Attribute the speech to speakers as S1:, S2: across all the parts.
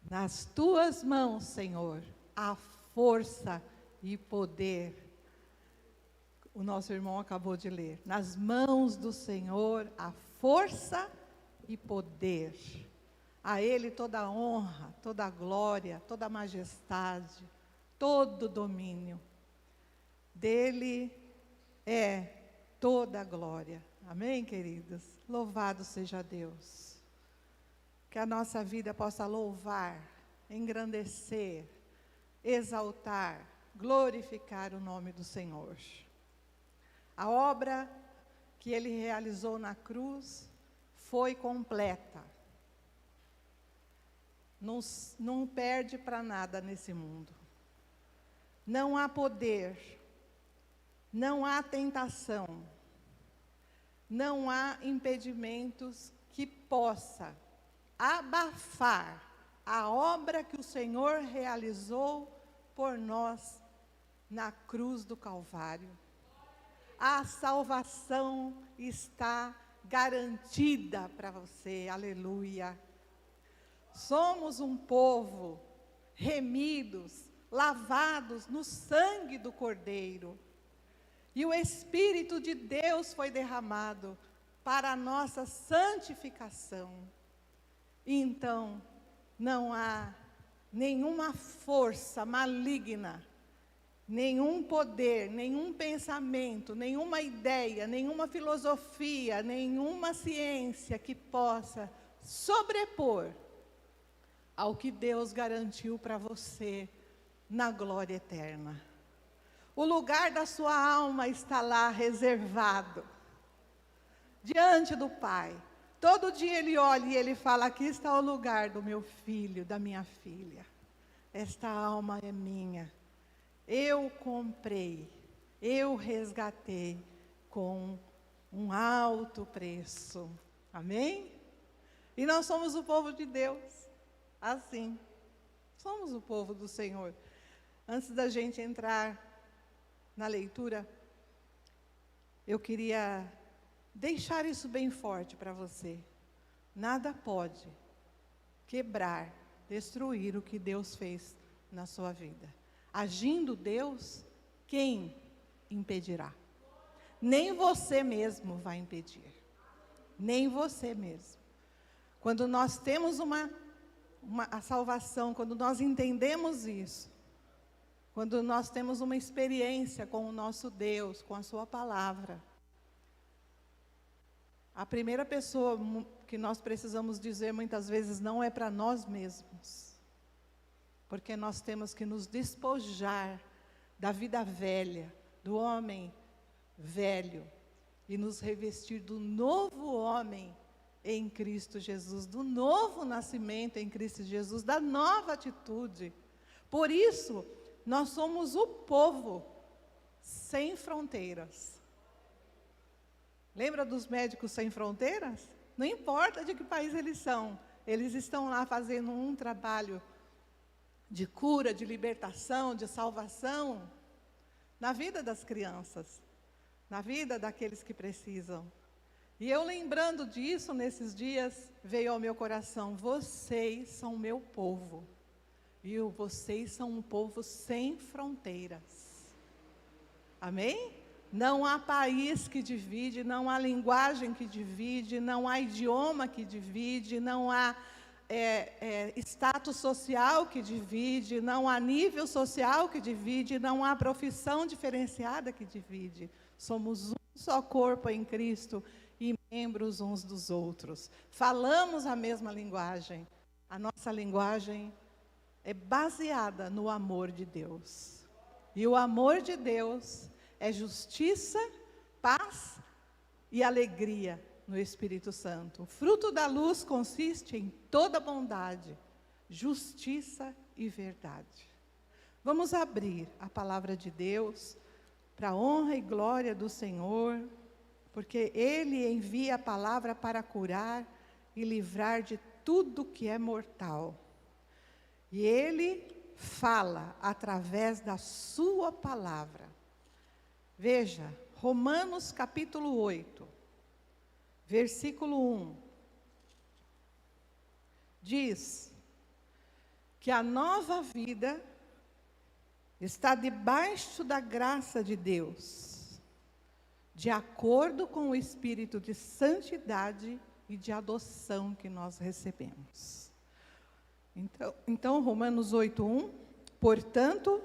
S1: Nas tuas mãos, Senhor, há força e poder. O nosso irmão acabou de ler. Nas mãos do Senhor há força e poder. A Ele toda a honra, toda a glória, toda a majestade, todo o domínio. Dele é toda a glória. Amém, queridos? Louvado seja Deus. Que a nossa vida possa louvar, engrandecer, exaltar, glorificar o nome do Senhor. A obra que Ele realizou na cruz foi completa. Não perde para nada nesse mundo. Não há poder, não há tentação, não há impedimentos que possa abafar a obra que o Senhor realizou por nós na cruz do Calvário. A salvação está garantida para você, aleluia. Somos um povo remidos, lavados no sangue do Cordeiro. E o Espírito de Deus foi derramado para a nossa santificação. Então, não há nenhuma força maligna, nenhum poder, nenhum pensamento, nenhuma ideia, nenhuma filosofia, nenhuma ciência que possa sobrepor ao que Deus garantiu para você na glória eterna. O lugar da sua alma está lá reservado, diante do Pai. Todo dia Ele olha e Ele fala: aqui está o lugar do meu filho, da minha filha. Esta alma é minha. Eu comprei, eu resgatei com um alto preço. Amém? E nós somos o povo de Deus, assim. Somos o povo do Senhor. Antes da gente entrar na leitura, eu queria deixar isso bem forte para você. Nada pode quebrar, destruir o que Deus fez na sua vida. Agindo Deus, quem impedirá? Nem você mesmo vai impedir. Nem você mesmo. Quando nós temos a salvação, quando nós entendemos isso, quando nós temos uma experiência com o nosso Deus, com a sua palavra, a primeira pessoa que nós precisamos dizer muitas vezes não é para nós mesmos, porque nós temos que nos despojar da vida velha, do homem velho, e nos revestir do novo homem em Cristo Jesus, do novo nascimento em Cristo Jesus, da nova atitude. Por isso, nós somos o povo sem fronteiras. Lembra dos médicos sem fronteiras? Não importa de que país eles são, eles estão lá fazendo um trabalho de cura, de libertação, de salvação, na vida das crianças, na vida daqueles que precisam. E eu, lembrando disso, nesses dias, veio ao meu coração: vocês são o meu povo, e vocês são um povo sem fronteiras. Amém? Não há país que divide, não há linguagem que divide, não há idioma que divide, não há status social que divide, não há nível social que divide, não há profissão diferenciada que divide. Somos um só corpo em Cristo e membros uns dos outros. Falamos a mesma linguagem. A nossa linguagem é baseada no amor de Deus. E o amor de Deus é justiça, paz e alegria no Espírito Santo. O fruto da luz consiste em toda bondade, justiça e verdade. Vamos abrir a palavra de Deus para a honra e glória do Senhor, porque Ele envia a palavra para curar e livrar de tudo que é mortal. E Ele fala através da sua palavra. Veja, Romanos capítulo 8, versículo 1. Diz: que a nova vida está debaixo da graça de Deus, de acordo com o Espírito de santidade e de adoção que nós recebemos. Então Romanos 8:1, portanto,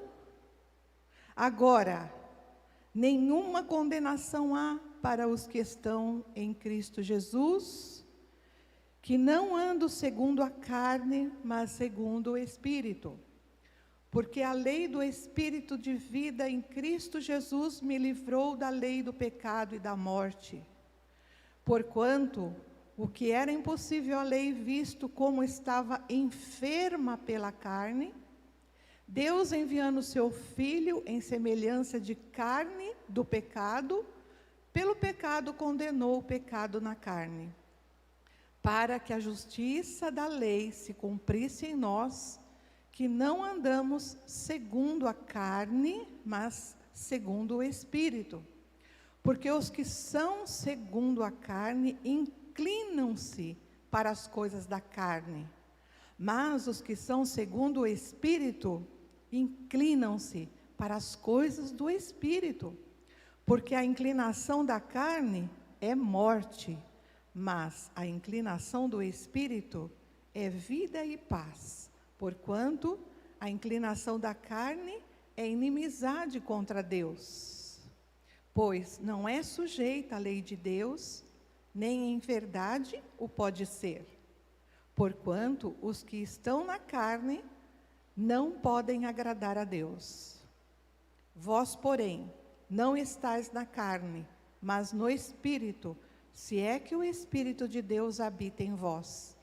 S1: agora, nenhuma condenação há para os que estão em Cristo Jesus, que não andam segundo a carne, mas segundo o Espírito. Porque a lei do Espírito de vida em Cristo Jesus me livrou da lei do pecado e da morte. Porquanto o que era impossível à lei, visto como estava enferma pela carne, Deus, enviando o seu Filho em semelhança de carne do pecado, pelo pecado condenou o pecado na carne, para que a justiça da lei se cumprisse em nós, que não andamos segundo a carne, mas segundo o Espírito. Porque os que são segundo a carne inclinam-se para as coisas da carne, mas os que são segundo o Espírito inclinam-se para as coisas do Espírito. Porque a inclinação da carne é morte, mas a inclinação do Espírito é vida e paz. Porquanto a inclinação da carne é inimizade contra Deus, pois não é sujeita à lei de Deus, nem em verdade o pode ser. Porquanto os que estão na carne não podem agradar a Deus. Vós, porém, não estáis na carne, mas no Espírito, se é que o Espírito de Deus habita em vós.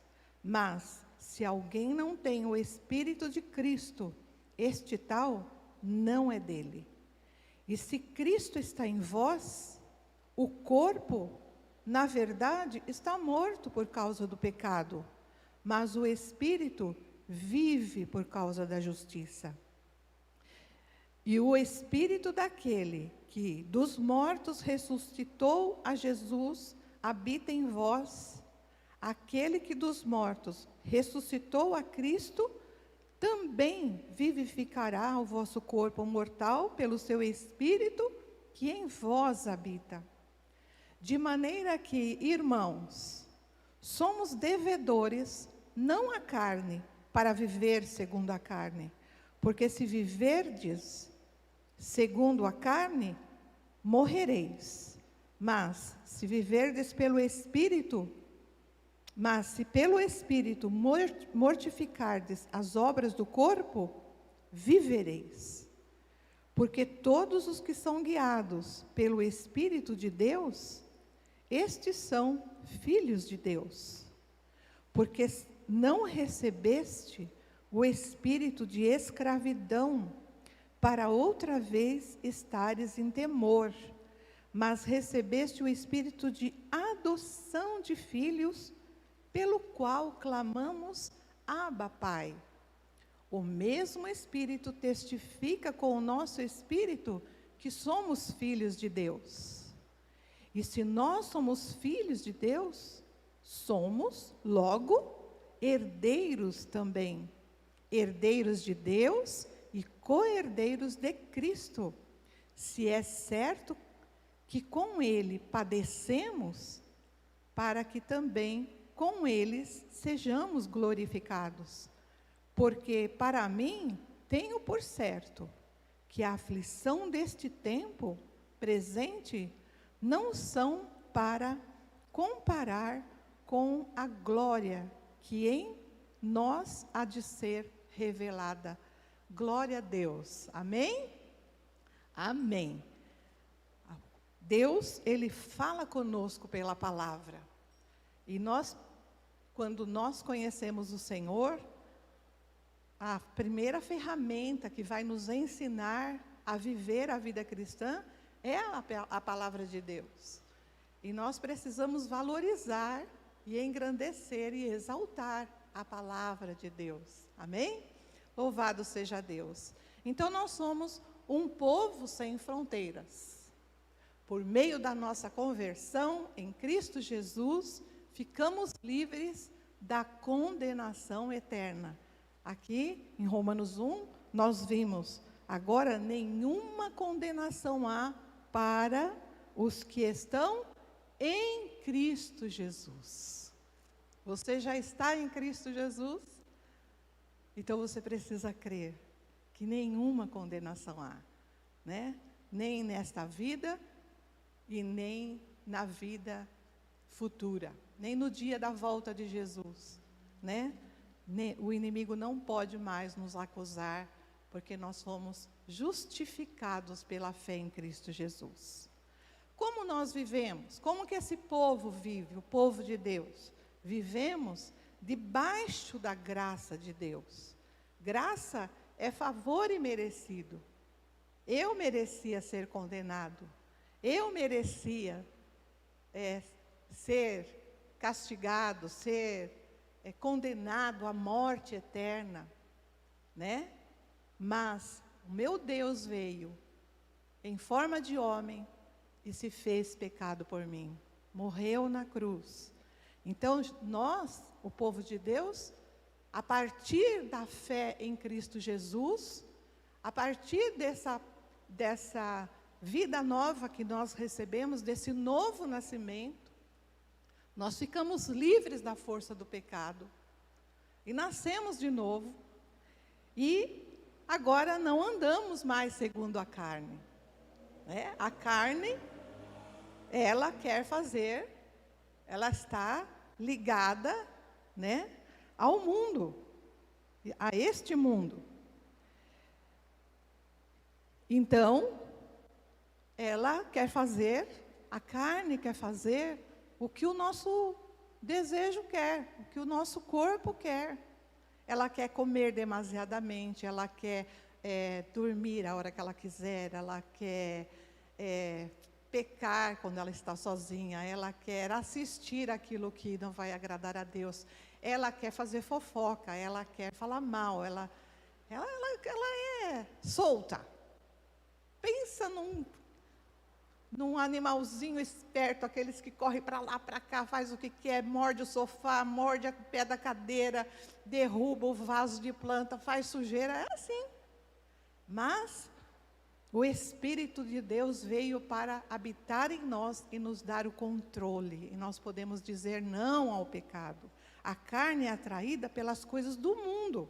S1: Mas, se alguém não tem o Espírito de Cristo, este tal não é dele. E se Cristo está em vós, o corpo, na verdade, está morto por causa do pecado, mas o Espírito vive por causa da justiça. E o Espírito daquele que dos mortos ressuscitou a Jesus habita em vós. Aquele que dos mortos ressuscitou a Cristo, também vivificará o vosso corpo mortal pelo seu Espírito que em vós habita. De maneira que, irmãos, somos devedores, não à carne, para viver segundo a carne. Porque se viverdes segundo a carne, morrereis. Mas se viverdes pelo Espírito, mas se pelo Espírito mortificardes as obras do corpo, vivereis. Porque todos os que são guiados pelo Espírito de Deus, estes são filhos de Deus. Porque não recebeste o espírito de escravidão, para outra vez estares em temor, mas recebeste o espírito de adoção de filhos, pelo qual clamamos, Abba, Pai. O mesmo Espírito testifica com o nosso espírito que somos filhos de Deus. E se nós somos filhos de Deus, somos, logo, herdeiros também. Herdeiros de Deus e co-herdeiros de Cristo. Se é certo que com Ele padecemos, para que também com eles sejamos glorificados. Porque para mim tenho por certo que a aflição deste tempo presente não são para comparar com a glória que em nós há de ser revelada. Glória a Deus. Amém? Amém. Deus, Ele fala conosco pela palavra. E nós, quando nós conhecemos o Senhor, a primeira ferramenta que vai nos ensinar a viver a vida cristã é a palavra de Deus. E nós precisamos valorizar e engrandecer e exaltar a palavra de Deus. Amém? Louvado seja Deus. Então nós somos um povo sem fronteiras. Por meio da nossa conversão em Cristo Jesus, ficamos livres da condenação eterna. Aqui, em Romanos 1, nós vimos, agora nenhuma condenação há para os que estão em Cristo Jesus. Você já está em Cristo Jesus? Então você precisa crer que nenhuma condenação há, né? Nem nesta vida e nem na vida futura, nem no dia da volta de Jesus, né? O inimigo não pode mais nos acusar, porque nós fomos justificados pela fé em Cristo Jesus. Como nós vivemos? Como que esse povo vive, o povo de Deus? Vivemos debaixo da graça de Deus. Graça é favor imerecido. Eu merecia ser condenado. Eu merecia ser castigado, ser condenado à morte eterna, né? Mas o meu Deus veio em forma de homem e se fez pecado por mim. Morreu na cruz. Então, nós, o povo de Deus, a partir da fé em Cristo Jesus, a partir dessa vida nova que nós recebemos, desse novo nascimento, nós ficamos livres da força do pecado. E nascemos de novo. E agora não andamos mais segundo a carne. Né? A carne, ela quer fazer, ela está ligada, né, ao mundo, a este mundo. Então, ela quer fazer, a carne quer fazer o que o nosso desejo quer, o que o nosso corpo quer. Ela quer comer demasiadamente, ela quer dormir a hora que ela quiser, ela quer pecar quando ela está sozinha, ela quer assistir aquilo que não vai agradar a Deus, ela quer fazer fofoca, ela quer falar mal, ela é solta. Pensa num animalzinho esperto, aqueles que correm para lá, para cá, faz o que quer, morde o sofá, morde o pé da cadeira, derruba o vaso de planta, faz sujeira, é assim. Mas o Espírito de Deus veio para habitar em nós e nos dar o controle, e nós podemos dizer não ao pecado. A carne é atraída pelas coisas do mundo.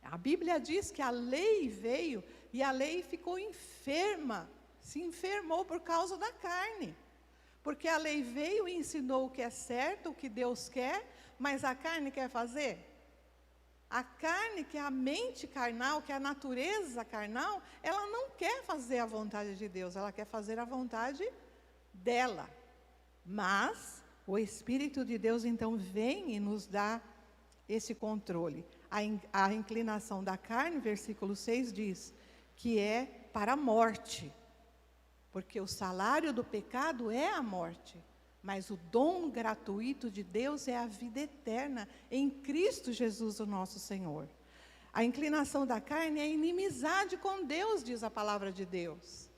S1: A Bíblia diz que a lei veio e a lei ficou enferma, se enfermou por causa da carne. Porque a lei veio e ensinou o que é certo, o que Deus quer, mas a carne quer fazer? A carne, que é a mente carnal, que é a natureza carnal, ela não quer fazer a vontade de Deus, ela quer fazer a vontade dela. Mas o Espírito de Deus então vem e nos dá esse controle. A inclinação da carne, versículo 6 diz, que é para a morte. Porque o salário do pecado é a morte, mas o dom gratuito de Deus é a vida eterna em Cristo Jesus, o nosso Senhor. A inclinação da carne é inimizade com Deus, diz a palavra de Deus,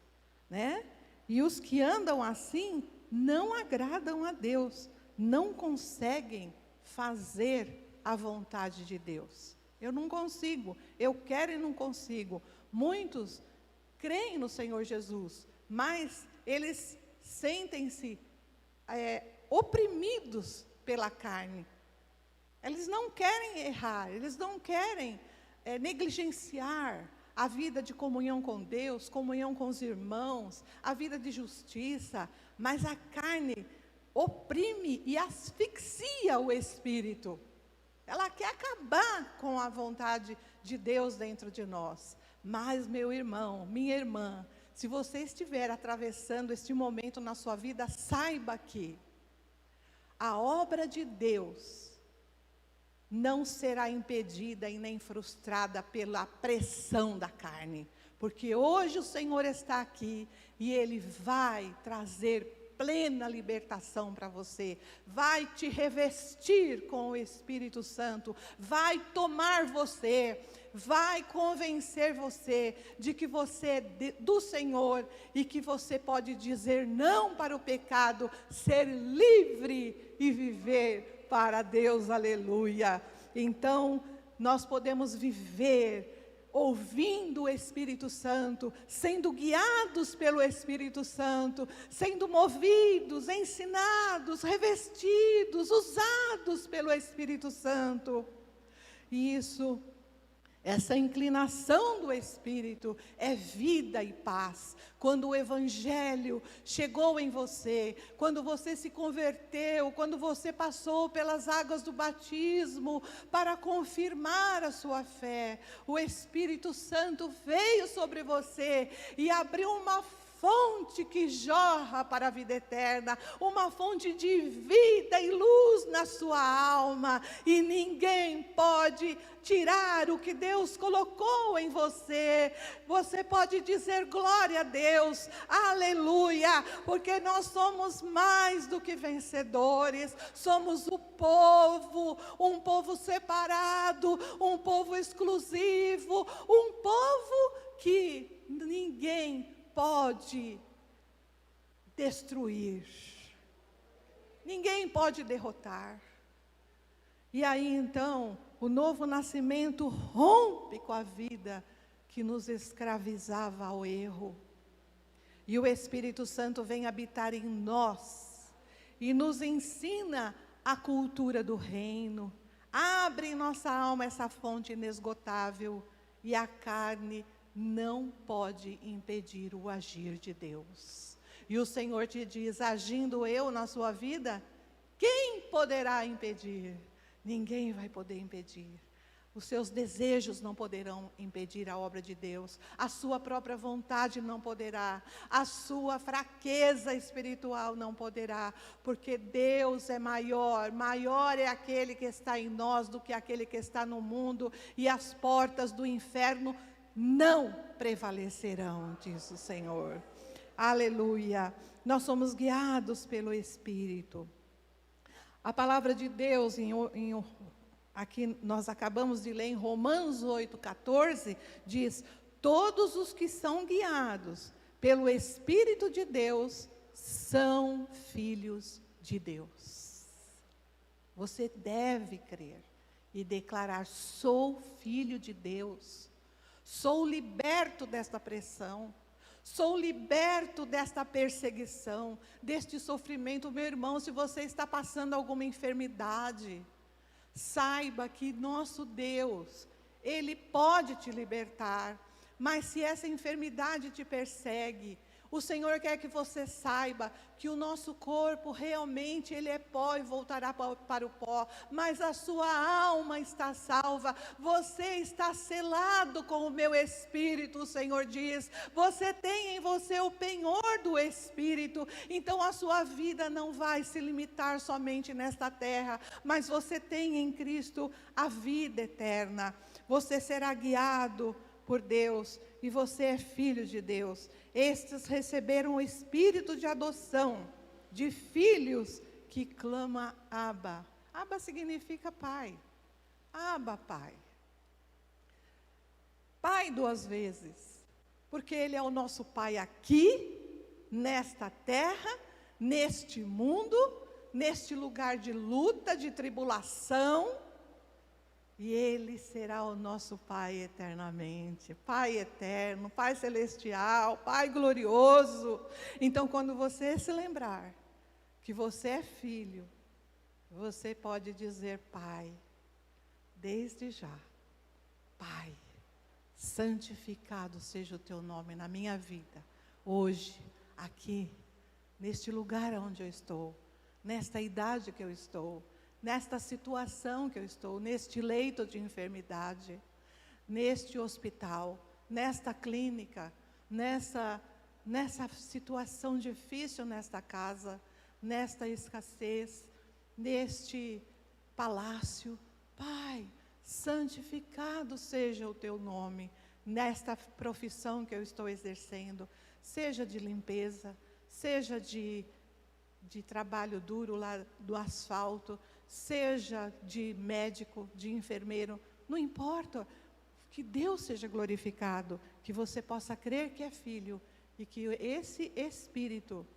S1: né? E os que andam assim não agradam a Deus, não conseguem fazer a vontade de Deus. Eu não consigo, eu quero e não consigo. Muitos creem no Senhor Jesus, mas eles sentem-se oprimidos pela carne. Eles não querem errar, eles não querem negligenciar a vida de comunhão com Deus, comunhão com os irmãos, a vida de justiça, mas a carne oprime e asfixia o espírito. Ela quer acabar com a vontade de Deus dentro de nós. Mas, meu irmão, minha irmã, se você estiver atravessando este momento na sua vida, saiba que a obra de Deus não será impedida e nem frustrada pela pressão da carne. Porque hoje o Senhor está aqui e Ele vai trazer plena libertação para você, vai te revestir com o Espírito Santo, vai tomar você, vai convencer você de que você é do Senhor e que você pode dizer não para o pecado, ser livre e viver para Deus, aleluia. Então, nós podemos viver ouvindo o Espírito Santo, sendo guiados pelo Espírito Santo, sendo movidos, ensinados, revestidos, usados pelo Espírito Santo. E essa inclinação do Espírito é vida e paz. Quando o Evangelho chegou em você, quando você se converteu, quando você passou pelas águas do batismo para confirmar a sua fé, o Espírito Santo veio sobre você e abriu uma fonte que jorra para a vida eterna, uma fonte de vida e luz na sua alma, e ninguém pode tirar o que Deus colocou em você. Você pode dizer glória a Deus, aleluia, porque nós somos mais do que vencedores, somos o povo, um povo separado, um povo exclusivo, um povo que ninguém pode destruir, ninguém pode derrotar. E aí então, o novo nascimento rompe com a vida que nos escravizava ao erro. E o Espírito Santo vem habitar em nós e nos ensina a cultura do reino. Abre em nossa alma essa fonte inesgotável e a carne não pode impedir o agir de Deus. E o Senhor te diz, agindo eu na sua vida, quem poderá impedir? Ninguém vai poder impedir. Os seus desejos não poderão impedir a obra de Deus. A sua própria vontade não poderá. A sua fraqueza espiritual não poderá. Porque Deus é maior. Maior é aquele que está em nós do que aquele que está no mundo. E as portas do inferno não prevalecerão, diz o Senhor. Aleluia. Nós somos guiados pelo Espírito. A palavra de Deus, aqui nós acabamos de ler em Romanos 8,14, diz: todos os que são guiados pelo Espírito de Deus são filhos de Deus. Você deve crer e declarar: sou filho de Deus. Sou liberto desta pressão, sou liberto desta perseguição, deste sofrimento. Meu irmão, se você está passando alguma enfermidade, saiba que nosso Deus, Ele pode te libertar, mas se essa enfermidade te persegue, o Senhor quer que você saiba que o nosso corpo realmente ele é pó e voltará para o pó, mas a sua alma está salva, você está selado com o meu Espírito, o Senhor diz, você tem em você o penhor do Espírito, então a sua vida não vai se limitar somente nesta terra, mas você tem em Cristo a vida eterna, você será guiado por Deus, e você é filho de Deus. Estes receberam o espírito de adoção, de filhos que clama Abba. Abba significa pai. Abba, pai. Pai duas vezes, porque Ele é o nosso pai aqui, nesta terra, neste mundo, neste lugar de luta, de tribulação, e Ele será o nosso Pai eternamente, Pai eterno, Pai celestial, Pai glorioso. Então, quando você se lembrar que você é filho, você pode dizer: Pai, desde já, Pai, santificado seja o Teu nome na minha vida, hoje, aqui, neste lugar onde eu estou, nesta idade que eu estou, nesta situação que eu estou, neste leito de enfermidade, neste hospital, nesta clínica, nessa situação difícil nesta casa, nesta escassez, neste palácio. Pai, santificado seja o Teu nome, nesta profissão que eu estou exercendo, seja de limpeza, seja de trabalho duro lá do asfalto, seja de médico, de enfermeiro, não importa, que Deus seja glorificado, que você possa crer que é filho, e que esse Espírito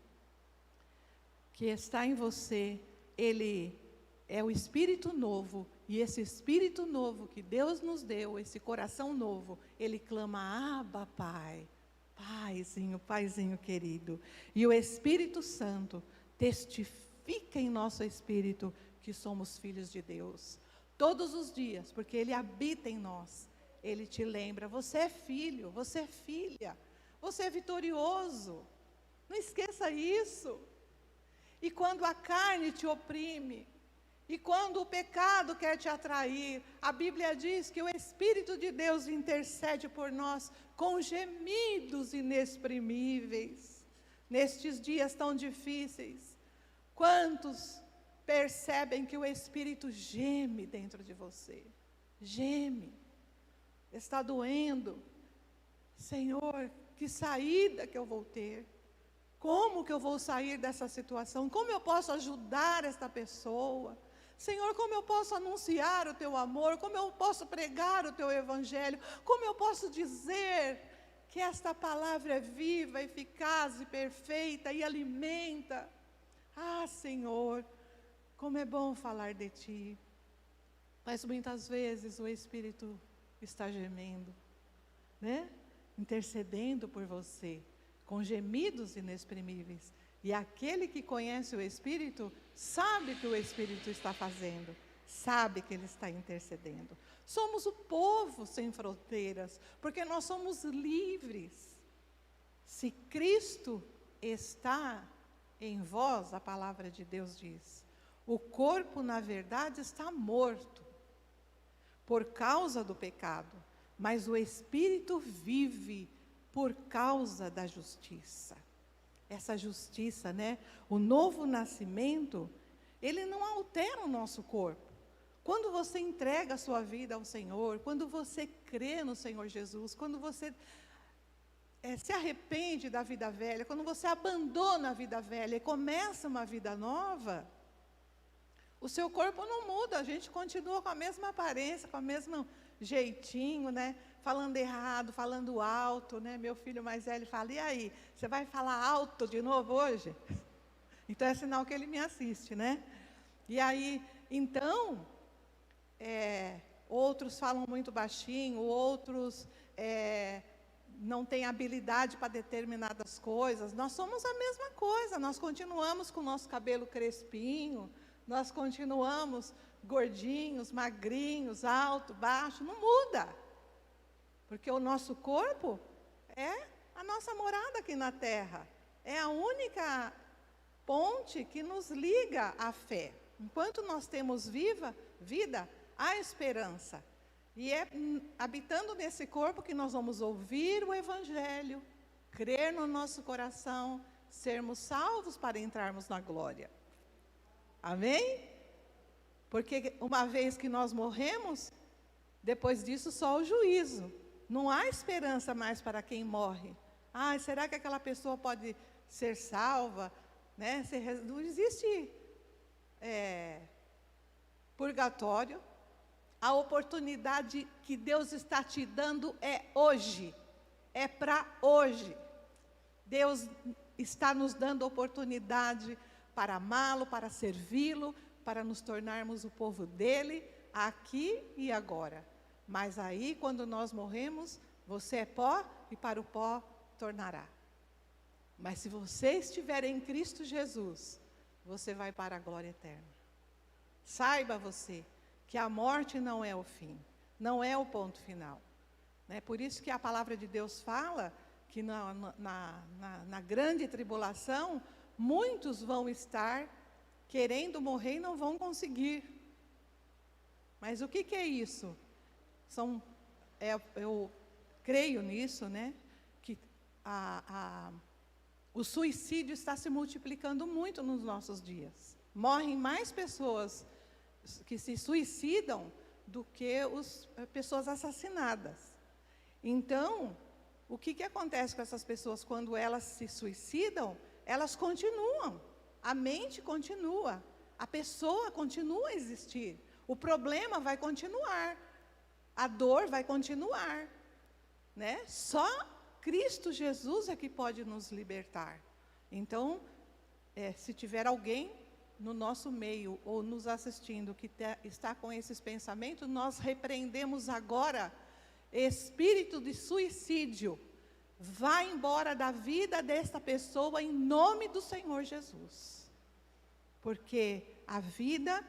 S1: que está em você, ele é o Espírito novo, E esse espírito novo que Deus nos deu, esse coração novo, ele clama, Abba, Pai. Paizinho, Paizinho querido. E o Espírito Santo testifica em nosso espírito que somos filhos de Deus. Todos os dias, porque Ele habita em nós. Ele te lembra, você é filho, você é filha, você é vitorioso. Não esqueça isso. E quando a carne te oprime, e quando o pecado quer te atrair, a Bíblia diz que o Espírito de Deus intercede por nós com gemidos inexprimíveis. Nestes dias tão difíceis, quantos percebem que o Espírito geme dentro de você? Geme. Está doendo. Senhor, que saída que eu vou ter? Como que eu vou sair dessa situação? Como eu posso ajudar esta pessoa? Senhor, como eu posso anunciar o Teu amor? Como eu posso pregar o Teu Evangelho? Como eu posso dizer que esta palavra é viva, eficaz e perfeita e alimenta? Ah, Senhor, como é bom falar de Ti. Mas muitas vezes o Espírito está gemendo, né? Intercedendo por você, com gemidos inexprimíveis. E aquele que conhece o Espírito, sabe o que o Espírito está fazendo, sabe que Ele está intercedendo. Somos o povo sem fronteiras, porque nós somos livres. Se Cristo está em vós, a palavra de Deus diz, o corpo, na verdade, está morto, por causa do pecado, mas o Espírito vive por causa da justiça. Essa justiça, né? O novo nascimento, ele não altera o nosso corpo. Quando você entrega a sua vida ao Senhor, quando você crê no Senhor Jesus, quando você se arrepende da vida velha, quando você abandona a vida velha e começa uma vida nova, o seu corpo não muda, a gente continua com a mesma aparência, com o mesmo jeitinho, né? Falando errado, falando alto, né? Meu filho mais velho fala, e aí, você vai falar alto de novo hoje? Então é sinal que ele me assiste, né? E aí, então, outros falam muito baixinho, outros não têm habilidade para determinadas coisas. Nós somos a mesma coisa, nós continuamos com o nosso cabelo crespinho, nós continuamos gordinhos, magrinhos, alto, baixo, não muda. Porque o nosso corpo é a nossa morada aqui na terra. É a única ponte que nos liga à fé. Enquanto nós temos vida, há esperança. E é habitando nesse corpo que nós vamos ouvir o Evangelho, crer no nosso coração, sermos salvos para entrarmos na glória. Amém? Porque uma vez que nós morremos, depois disso só o juízo. Não há esperança mais para quem morre. Ah, será que aquela pessoa pode ser salva? Né? Não existe purgatório. A oportunidade que Deus está te dando é hoje. É para hoje. Deus está nos dando oportunidade para amá-lo, para servi-lo, para nos tornarmos o povo dele, aqui e agora. Mas aí, quando nós morremos, você é pó e para o pó tornará. Mas se você estiver em Cristo Jesus, você vai para a glória eterna. Saiba você que a morte não é o fim, não é o ponto final. Né? Por isso que a palavra de Deus fala que na grande tribulação, muitos vão estar querendo morrer e não vão conseguir. Mas o que é isso? Eu creio nisso, né? Que o suicídio está se multiplicando muito nos nossos dias. Morrem mais pessoas que se suicidam do que pessoas assassinadas. Então, o que acontece com essas pessoas quando elas se suicidam? Elas continuam, a mente continua, a pessoa continua a existir, o problema vai continuar, a dor vai continuar, né? Só Cristo Jesus é que pode nos libertar. Então, se tiver alguém no nosso meio ou nos assistindo que está com esses pensamentos, nós repreendemos agora espírito de suicídio. Vá embora da vida desta pessoa em nome do Senhor Jesus. Porque a vida,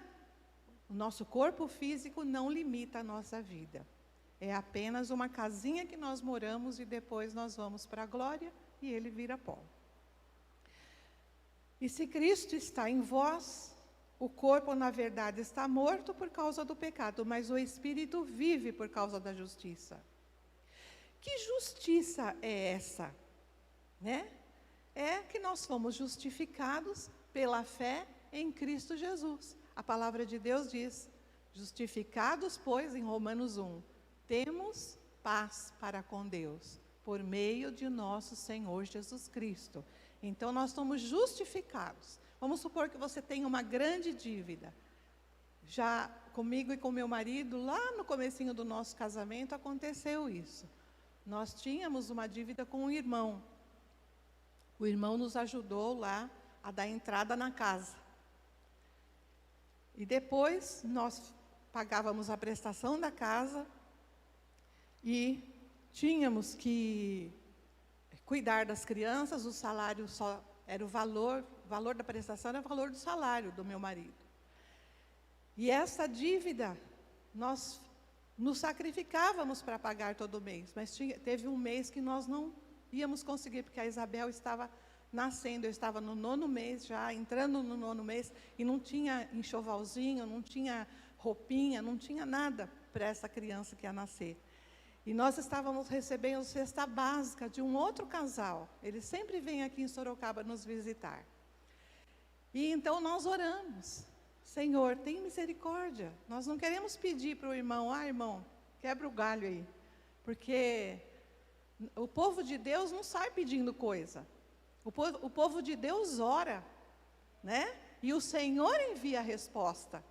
S1: o nosso corpo físico não limita a nossa vida. É apenas uma casinha que nós moramos e depois nós vamos para a glória e ele vira pó. E se Cristo está em vós, o corpo na verdade está morto por causa do pecado, mas o espírito vive por causa da justiça. Que justiça é essa? Né? É que nós fomos justificados pela fé em Cristo Jesus. A palavra de Deus diz, justificados, pois, em Romanos 1, temos paz para com Deus, por meio de nosso Senhor Jesus Cristo. Então, nós somos justificados. Vamos supor que você tenha uma grande dívida. Já comigo e com meu marido, lá no comecinho do nosso casamento, aconteceu isso. Nós tínhamos uma dívida com um irmão. O irmão nos ajudou lá a dar entrada na casa. E depois, nós pagávamos a prestação da casa e tínhamos que cuidar das crianças, o salário só era o valor da prestação era o valor do salário do meu marido. E essa dívida, nós nos sacrificávamos para pagar todo mês, mas teve um mês que nós não íamos conseguir, porque a Isabel estava nascendo, eu estava no 9º mês já, entrando no 9º mês, e não tinha enxovalzinho, não tinha roupinha, não tinha nada para essa criança que ia nascer. E nós estávamos recebendo cesta básica de um outro casal. Ele sempre vem aqui em Sorocaba nos visitar. E então nós oramos. Senhor, tem misericórdia. Nós não queremos pedir para o irmão, irmão, quebra o galho aí. Porque o povo de Deus não sai pedindo coisa. O povo de Deus ora, né? E o Senhor envia a resposta.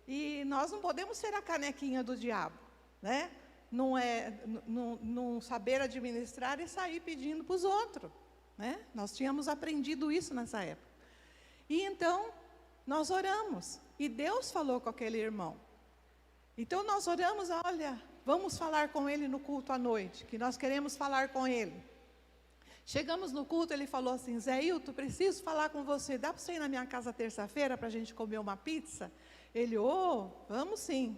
S1: E nós não podemos ser a canequinha do diabo, né? Não saber administrar e sair pedindo para os outros, né? Nós tínhamos aprendido isso nessa época. E então, nós oramos, e Deus falou com aquele irmão. Então, nós oramos, olha, vamos falar com ele no culto à noite, que nós queremos falar com ele. Chegamos no culto, ele falou assim, Zé Hilton, preciso falar com você, dá para você ir na minha casa terça-feira para a gente comer uma pizza? Ele, vamos sim.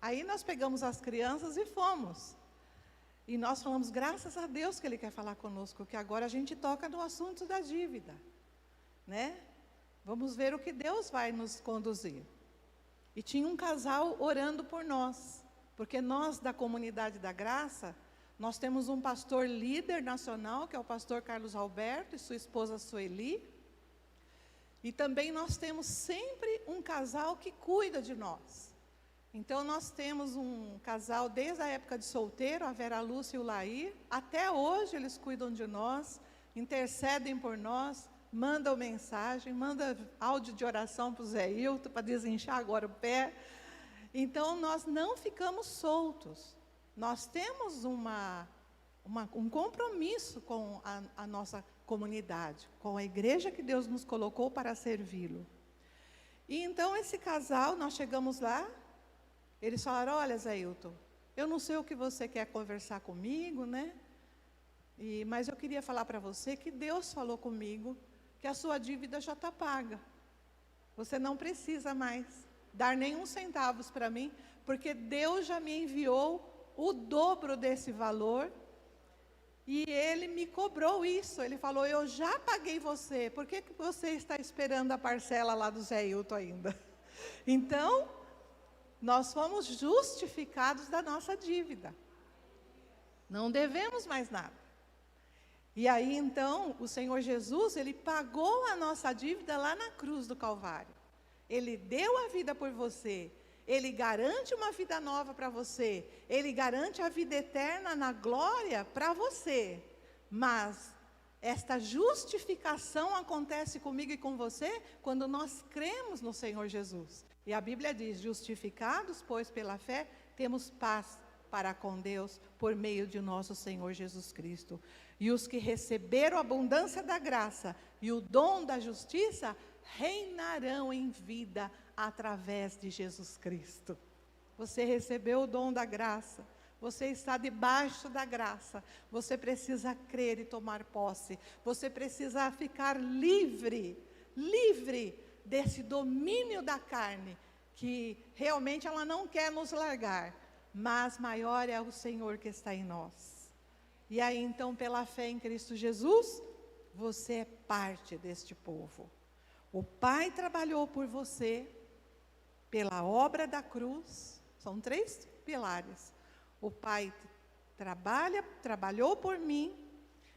S1: Aí nós pegamos as crianças e fomos. E nós falamos, graças a Deus que Ele quer falar conosco, que agora a gente toca no assunto da dívida, né? Vamos ver o que Deus vai nos conduzir. E tinha um casal orando por nós, porque nós da Comunidade da Graça, nós temos um pastor líder nacional, que é o pastor Carlos Alberto e sua esposa Sueli. E também nós temos sempre um casal que cuida de nós. Então, nós temos um casal desde a época de solteiro, a Vera Lúcia e o Laí. Até hoje, eles cuidam de nós, intercedem por nós, mandam mensagem, mandam áudio de oração para o Zé Hilton, para desinchar agora o pé. Então, nós não ficamos soltos. Nós temos um compromisso com a nossa comunidade, com a igreja que Deus nos colocou para servi-lo. E então, esse casal, nós chegamos lá, eles falaram, olha, Zé Hilton, eu não sei o que você quer conversar comigo, né? Mas eu queria falar para você que Deus falou comigo que a sua dívida já está paga. Você não precisa mais dar nenhum centavos para mim, porque Deus já me enviou o dobro desse valor e Ele me cobrou isso. Ele falou, eu já paguei você, por que você está esperando a parcela lá do Zé Hilton ainda? Então, nós fomos justificados da nossa dívida. Não devemos mais nada. E aí, então, o Senhor Jesus, Ele pagou a nossa dívida lá na cruz do Calvário. Ele deu a vida por você. Ele garante uma vida nova para você. Ele garante a vida eterna na glória para você. Mas esta justificação acontece comigo e com você quando nós cremos no Senhor Jesus. E a Bíblia diz, justificados, pois, pela fé, temos paz para com Deus, por meio de nosso Senhor Jesus Cristo. E os que receberam a abundância da graça e o dom da justiça, reinarão em vida através de Jesus Cristo. Você recebeu o dom da graça, você está debaixo da graça, você precisa crer e tomar posse, você precisa ficar livre desse domínio da carne, que realmente ela não quer nos largar, mas maior é o Senhor que está em nós. E aí então, pela fé em Cristo Jesus, você é parte deste povo. O Pai trabalhou por você, pela obra da cruz. São 3 pilares. O Pai trabalhou por mim,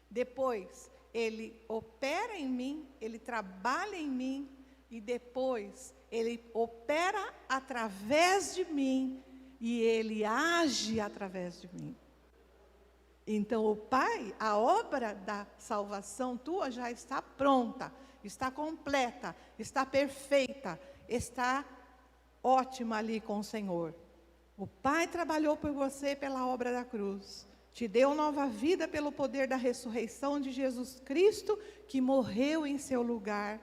S1: depois Ele opera em mim, Ele trabalha em mim, e depois Ele opera através de mim, e Ele age através de mim. Então o Pai, a obra da salvação tua já está pronta, está completa, está perfeita, está ótima ali com o Senhor. O Pai trabalhou por você pela obra da cruz, te deu nova vida pelo poder da ressurreição de Jesus Cristo, que morreu em seu lugar,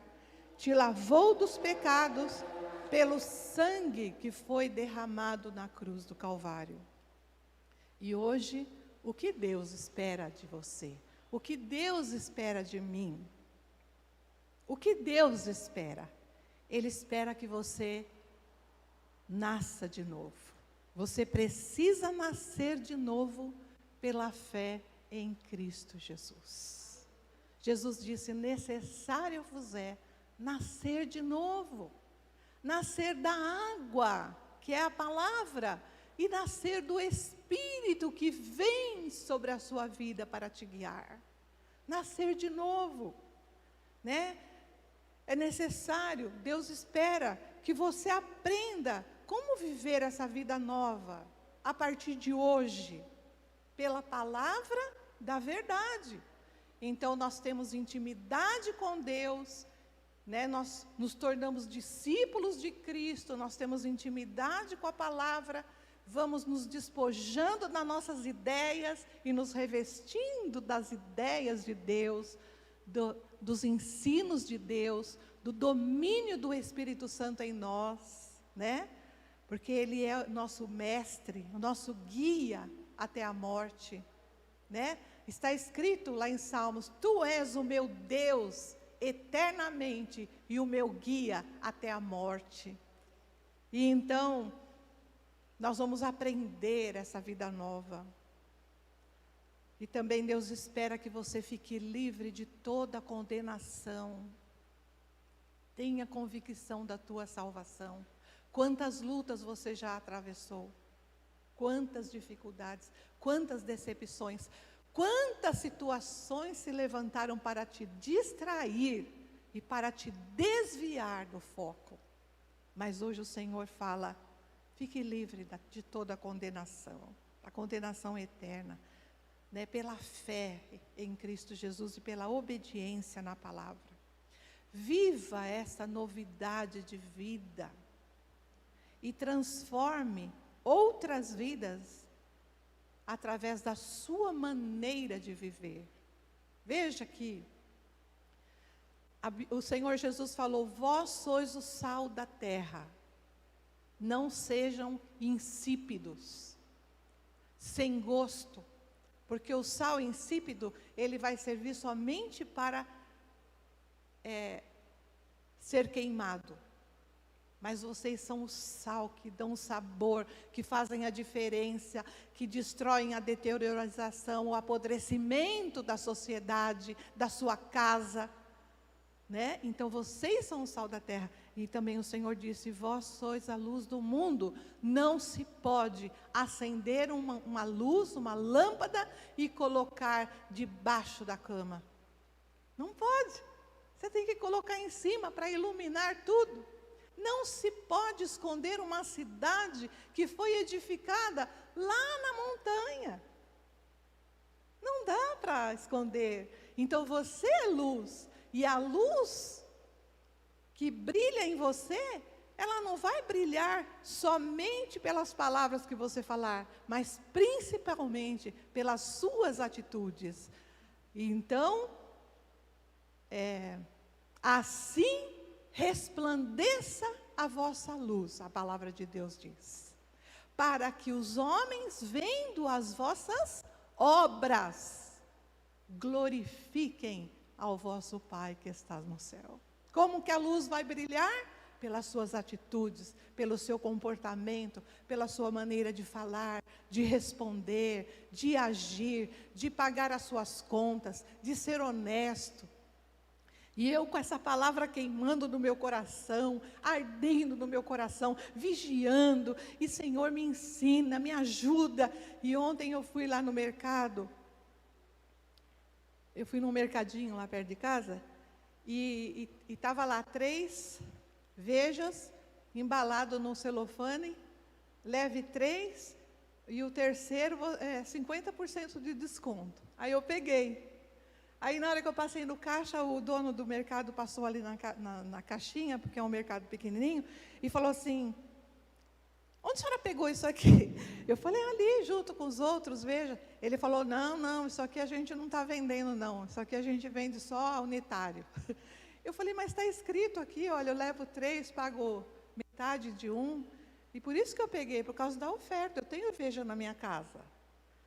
S1: te lavou dos pecados pelo sangue que foi derramado na cruz do Calvário. E hoje, o que Deus espera de você? O que Deus espera de mim? O que Deus espera? Ele espera que você nasça de novo. Você precisa nascer de novo pela fé em Cristo Jesus. Jesus disse: necessário vos é nascer de novo. Nascer da água, que é a palavra, e nascer do Espírito que vem sobre a sua vida para te guiar. Nascer de novo, né? É necessário, Deus espera que você aprenda como viver essa vida nova, a partir de hoje, pela palavra da verdade. Então nós temos intimidade com Deus, né? Nós nos tornamos discípulos de Cristo, nós temos intimidade com a palavra, vamos nos despojando das nossas ideias e nos revestindo das ideias de Deus, dos ensinos de Deus, do domínio do Espírito Santo em nós, né? Porque Ele é o nosso mestre, o nosso guia até a morte, né? Está escrito lá em Salmos: Tu és o meu Deus eternamente e o meu guia até a morte. E então, nós vamos aprender essa vida nova. E também Deus espera que você fique livre de toda condenação. Tenha convicção da tua salvação. Quantas lutas você já atravessou? Quantas dificuldades, quantas decepções, quantas situações se levantaram para te distrair e para te desviar do foco. Mas hoje o Senhor fala: fique livre de toda a condenação eterna, né, pela fé em Cristo Jesus e pela obediência na palavra. Viva essa novidade de vida e transforme outras vidas através da sua maneira de viver. Veja que o Senhor Jesus falou: vós sois o sal da terra. Não sejam insípidos, sem gosto, porque o sal insípido, ele vai servir somente para ser queimado. Mas vocês são o sal que dão o sabor, que fazem a diferença, que destroem a deteriorização, o apodrecimento da sociedade, da sua casa, né? Então vocês são o sal da terra. E também o Senhor disse: vós sois a luz do mundo. Não se pode acender uma luz, uma lâmpada e colocar debaixo da cama. Não pode. Você tem que colocar em cima para iluminar tudo. Não se pode esconder uma cidade que foi edificada lá na montanha. Não dá para esconder. Então você é luz. E a luz que brilha em você, ela não vai brilhar somente pelas palavras que você falar, mas principalmente pelas suas atitudes. Então, assim resplandeça a vossa luz, a palavra de Deus diz, para que os homens, vendo as vossas obras, glorifiquem ao vosso Pai que está no céu. Como que a luz vai brilhar? Pelas suas atitudes, pelo seu comportamento, pela sua maneira de falar, de responder, de agir, de pagar as suas contas, de ser honesto. E eu com essa palavra queimando no meu coração, ardendo no meu coração, vigiando, e Senhor me ensina, me ajuda. E ontem eu fui lá no mercado, eu fui num mercadinho lá perto de casa, e estava lá 3 vejas embalado no celofane, leve 3, e o terceiro é 50% de desconto. Aí eu peguei. Aí na hora que eu passei no caixa, o dono do mercado passou ali na caixinha, porque é um mercado pequenininho, e falou assim: onde a senhora pegou isso aqui? Eu falei: ali, junto com os outros, veja. Ele falou: não, isso aqui a gente não está vendendo não, isso aqui a gente vende só unitário. Eu falei: mas está escrito aqui, olha, eu levo 3, pago metade de 1, e por isso que eu peguei, por causa da oferta, eu tenho veja na minha casa.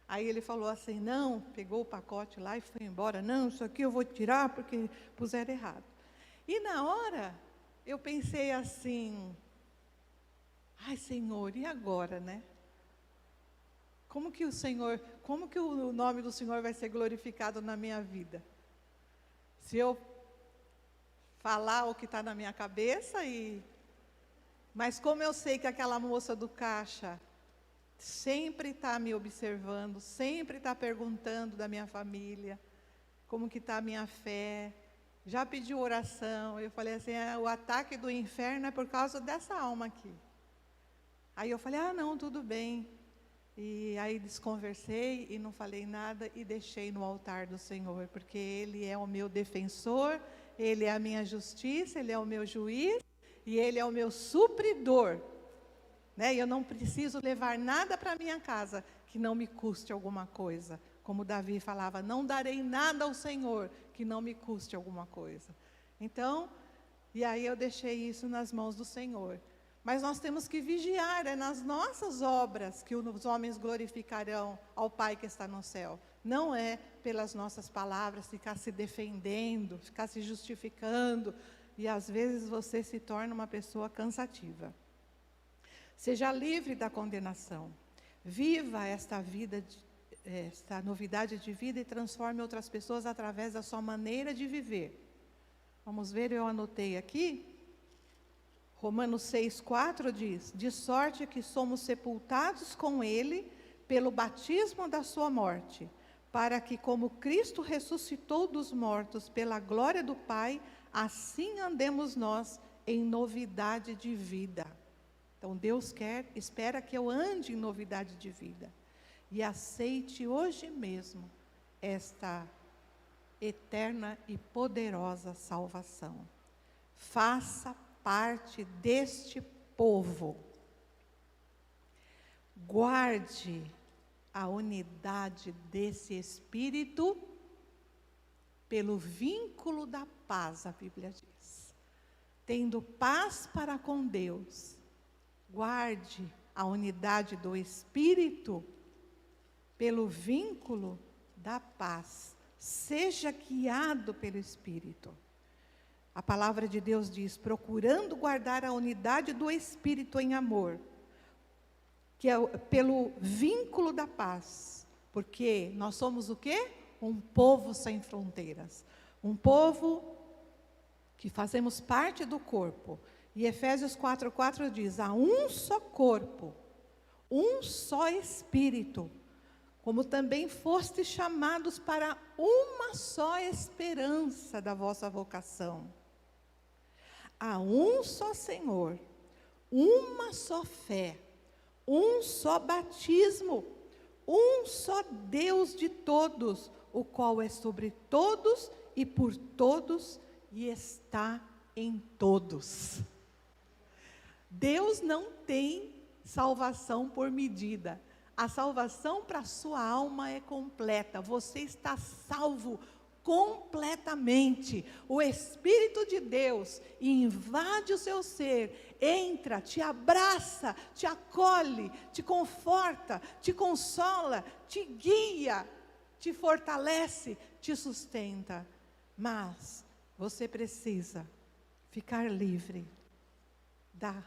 S1: Aí ele falou assim: não, pegou o pacote lá e foi embora. Não, isso aqui eu vou tirar porque puseram errado. E na hora, eu pensei assim: ai, Senhor, e agora, né? Como que o nome do Senhor vai ser glorificado na minha vida? Se eu falar o que está na minha cabeça Mas como eu sei que aquela moça do caixa sempre está me observando, sempre está perguntando da minha família, como que está a minha fé, já pediu oração, eu falei assim: o ataque do inferno é por causa dessa alma aqui. Aí eu falei: não, tudo bem. E aí desconversei e não falei nada e deixei no altar do Senhor, porque Ele é o meu defensor, Ele é a minha justiça, Ele é o meu juiz e Ele é o meu supridor. E eu não preciso levar nada para minha casa que não me custe alguma coisa. Como Davi falava: não darei nada ao Senhor que não me custe alguma coisa. Então, e aí eu deixei isso nas mãos do Senhor. Mas nós temos que vigiar, é nas nossas obras que os homens glorificarão ao Pai que está no céu. Não é pelas nossas palavras, ficar se defendendo, ficar se justificando. E às vezes você se torna uma pessoa cansativa. Seja livre da condenação. Viva esta vida, esta novidade de vida e transforme outras pessoas através da sua maneira de viver. Vamos ver, eu anotei aqui. Romanos 6,4 diz: de sorte que somos sepultados com Ele pelo batismo da sua morte, para que, como Cristo ressuscitou dos mortos pela glória do Pai, assim andemos nós em novidade de vida. Então Deus espera que eu ande em novidade de vida. E aceite hoje mesmo esta eterna e poderosa salvação. Faça parte deste povo. Guarde a unidade desse Espírito pelo vínculo da paz, a Bíblia diz. Tendo paz para com Deus. Guarde a unidade do Espírito pelo vínculo da paz. Seja guiado pelo Espírito. A palavra de Deus diz: procurando guardar a unidade do Espírito em amor, que é pelo vínculo da paz. Porque nós somos o quê? Um povo sem fronteiras. Um povo que fazemos parte do corpo. E Efésios 4,4 diz: há um só corpo, um só Espírito, como também fostes chamados para uma só esperança da vossa vocação. Há um só Senhor, uma só fé, um só batismo, um só Deus de todos, o qual é sobre todos e por todos e está em todos. Deus não tem salvação por medida. A salvação para a sua alma é completa. Você está salvo completamente. O Espírito de Deus invade o seu ser, entra, te abraça, te acolhe, te conforta, te consola, te guia, te fortalece, te sustenta. Mas você precisa ficar livre da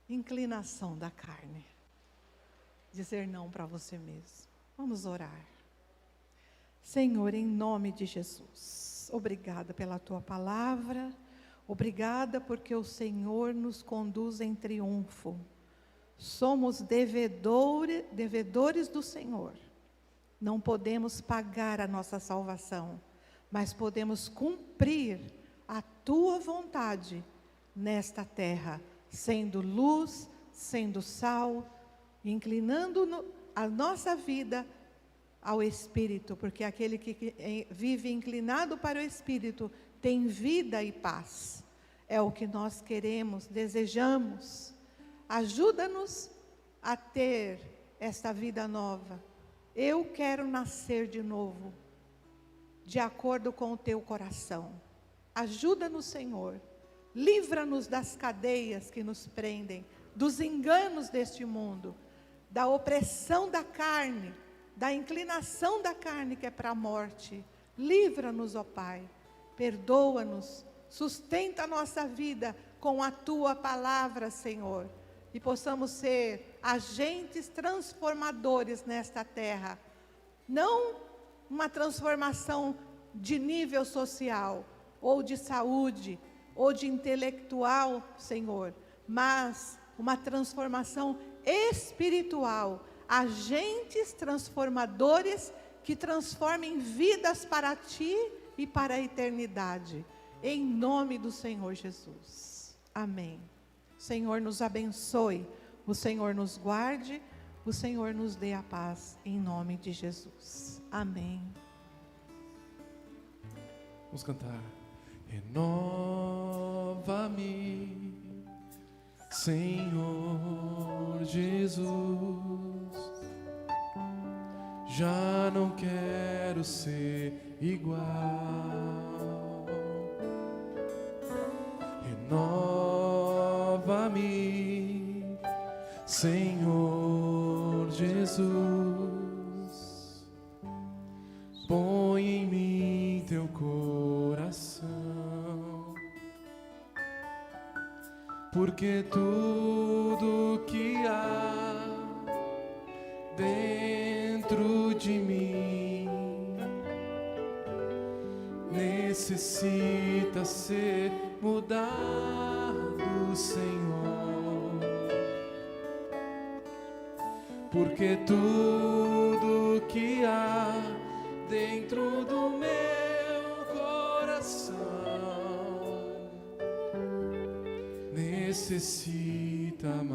S1: inclinação da carne. Dizer não para você mesmo. Vamos orar. Senhor, em nome de Jesus, obrigada pela Tua palavra, obrigada porque o Senhor nos conduz em triunfo. Somos devedores do Senhor. Não podemos pagar a nossa salvação, mas podemos cumprir a Tua vontade nesta terra, sendo luz, sendo sal, inclinando a nossa vida ao Espírito, porque aquele que vive inclinado para o Espírito tem vida e paz. É o que nós queremos, desejamos. Ajuda-nos a ter esta vida nova. Eu quero nascer de novo, de acordo com o Teu coração. Ajuda-nos, Senhor. Livra-nos das cadeias que nos prendem, dos enganos deste mundo, da opressão da carne, da inclinação da carne que é para a morte. Livra-nos, ó Pai, perdoa-nos, sustenta a nossa vida com a Tua palavra, Senhor, e possamos ser agentes transformadores nesta terra. Não uma transformação de nível social, ou de saúde, ou de intelectual, Senhor, mas uma transformação espiritual, agentes transformadores que transformem vidas para Ti e para a eternidade, em nome do Senhor Jesus. Amém. O Senhor nos abençoe, o Senhor nos guarde, o Senhor nos dê a paz, em nome de Jesus. Amém.
S2: Vamos cantar. Renova-me, Senhor Jesus, já não quero ser igual. Renova-me, Senhor Jesus, põe em mim Teu coração, porque tudo que há dentro de mim necessita ser mudado, Senhor, porque tudo que há dentro do meu coração necessita mais.